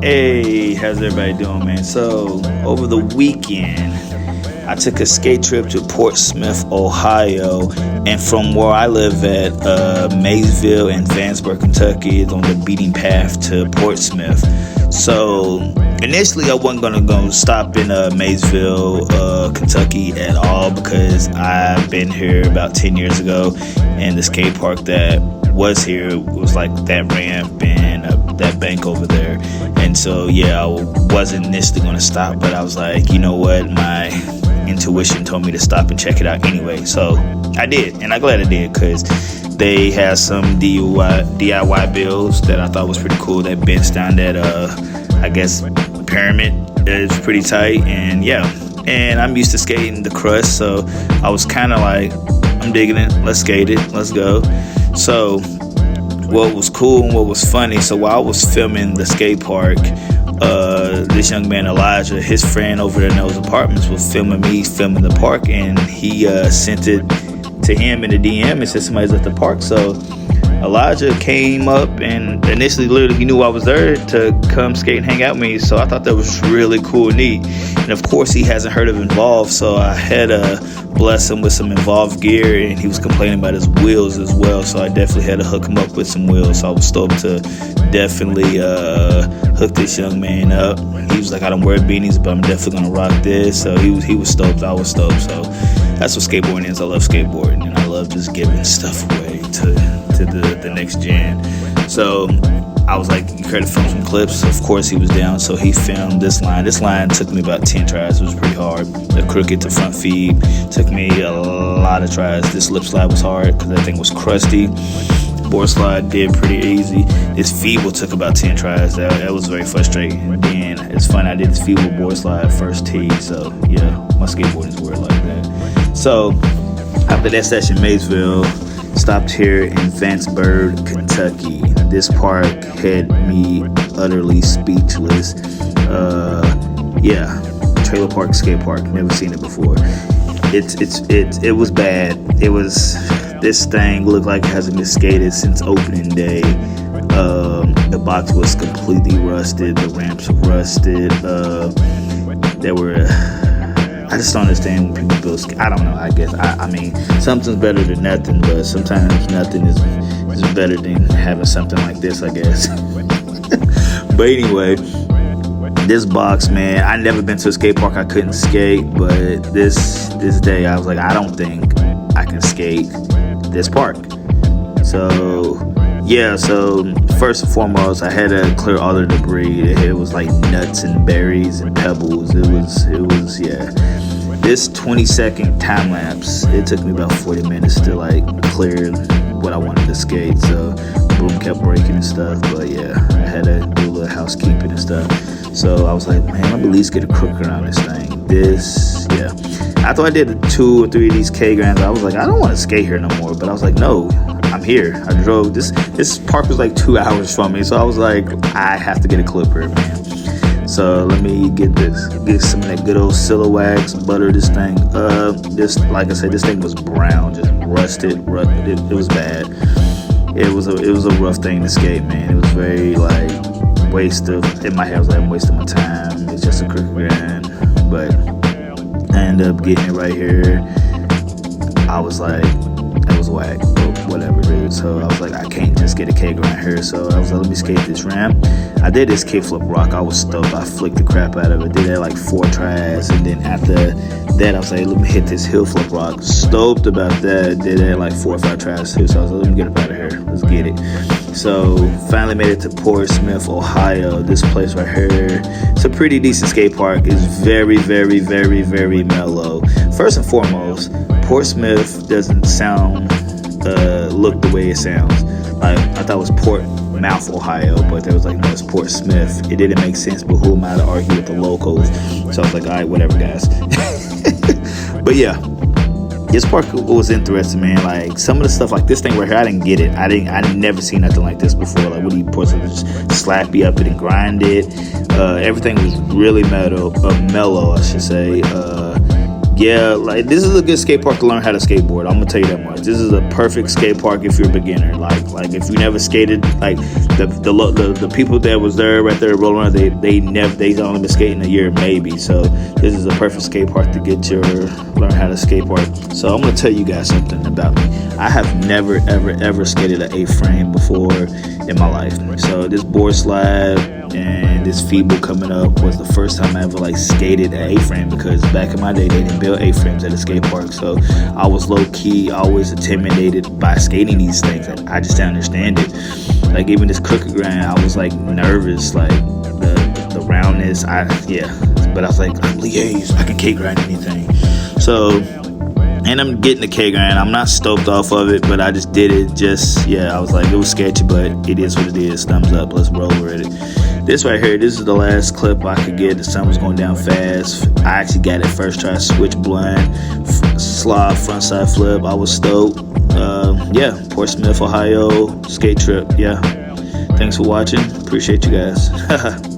Hey, how's everybody doing, man? So, over the weekend, I took a skate trip to Portsmouth, Ohio, and from where I live at Maysville and Vansburg, Kentucky, is on the beating path to Portsmouth. So, initially, I wasn't going to go stop in Maysville, Kentucky at all because I've been here about 10 years ago, and the skate park that was here was like that ramp and that bank over there. And so, yeah, I wasn't initially going to stop, but I was like, you know what, my intuition told me to stop and check it out anyway. So I did, and I'm glad I did because they had some DIY builds that I thought was pretty cool. That bench down that, I guess, pyramid is pretty tight, and yeah. And I'm used to skating the crust, so I was kind of like, I'm digging it. Let's skate it. Let's go. So what was cool and what was funny, so while I was filming the skate park, this young man Elijah, his friend over there in those apartments, was filming me filming the park, and he sent it to him in the DM and said somebody's at the park. So Elijah came up and initially literally he knew I was there to come skate and hang out with me. So I thought that was really cool and neat. And of course he hasn't heard of Involve, so I had to bless him with some Involve gear, and he was complaining about his wheels as well. So I definitely had to hook him up with some wheels. So I was stoked to definitely hook this young man up. He was like, I don't wear beanies, but I'm definitely gonna rock this. So he was stoked. I was stoked. So that's what skateboarding is. I love skateboarding, and I love just giving stuff away to the next gen. So I was like, you could film some clips. Of course he was down, so he filmed this line. This line took me about 10 tries. It was pretty hard. The crooked to front feed took me a lot of tries. This lip slide was hard because that thing was crusty. Board slide did pretty easy. This feeble took about 10 tries. That was very frustrating. And then it's funny, I did this feeble board slide first tee. So yeah, my skateboarding is weird like that. So after that session, Maysville, stopped here in Vansburg, Kentucky. This park had me utterly speechless. Trailer park, skate park. Never seen it before. It was bad. This thing looked like it hasn't been skated since opening day. The box was completely rusted. The ramps were rusted. I just don't understand when people build. I don't know. I guess I mean something's better than nothing, but sometimes nothing is better than having something like this, I guess. But anyway, this box, man. I never been to a skate park. I couldn't skate, but this day I was like, I don't think I can skate this park. So yeah. So first and foremost, I had to clear all the debris. It was like nuts and berries and pebbles. It was yeah. This 20-second time lapse, it took me about 40 minutes to like clear what I wanted to skate. So boom kept breaking and stuff. But yeah, I had to do a little housekeeping and stuff. So I was like, man, let me at least get a crook around this thing. After I did 2 or 3 of these K-grams, I was like, I don't want to skate here no more. But I was like, no, I'm here. I drove this park was like 2 hours from me. So I was like, I have to get a clipper, man. So let me get some of that good old Wax, butter this thing. Like I said, this thing was brown, just rusted. It was bad. It was a rough thing to skate, man. It was very like in my head I was like, I'm wasting my time. It's just a crooked grind, but I ended up getting it right here. I was like, that was whack, but whatever, dude. So I was like, I can't just get a K grind here. So I was like, let me skate this ramp. I did this kickflip rock. I was stoked. I flicked the crap out of it. Did that like 4 tries, and then after that, I was like, let me hit this hill flip rock. Stoked about that. Did that like 4 or 5 tries too. So I was like, let me get up out of here. Let's get it. So finally made it to Portsmouth, Ohio. This place right here, it's a pretty decent skate park. It's very, very, very, very mellow. First and foremost, Portsmouth doesn't look the way it sounds. Like I thought it was Portsmouth, Ohio, but there was like, no, it's Portsmouth. It didn't make sense, but who am I to argue with the locals? So I was like, all right, whatever, guys. But yeah, this park was interesting, man. Like some of the stuff, like this thing right here, I didn't get it. I never seen nothing like this before. Like, what do you just slap you up it and grind it? Everything was really mellow, I should say. yeah, like this is a good skate park to learn how to skateboard. I'm gonna tell you that much. This is a perfect skate park if you're a beginner. Like if you never skated, like the people that was there right there rolling around, they only been skating a year maybe. So this is a perfect skate park to get your learn how to skateboard. So I'm gonna tell you guys something about me. I have never ever skated an A-frame before in my life. So this board slide and this feeble coming up was the first time I ever like skated an A-frame, because back in my day they didn't build A-frames at a skate park. So I was low-key always intimidated by skating these things. I just didn't understand it. Like even this crooked grind, I was like nervous, like the roundness. But I was like, I'm liaise, I can K grind anything. So, and I'm getting the K grind. I'm not stoked off of it, but I just did it. I was like, it was sketchy, but it is what it is. Thumbs up, let's roll with it. This right here, this is the last clip I could get. The sun was going down fast. I actually got it first try, switch blind, slide, front side flip. I was stoked. Portsmouth, Ohio, skate trip. Yeah. Thanks for watching. Appreciate you guys.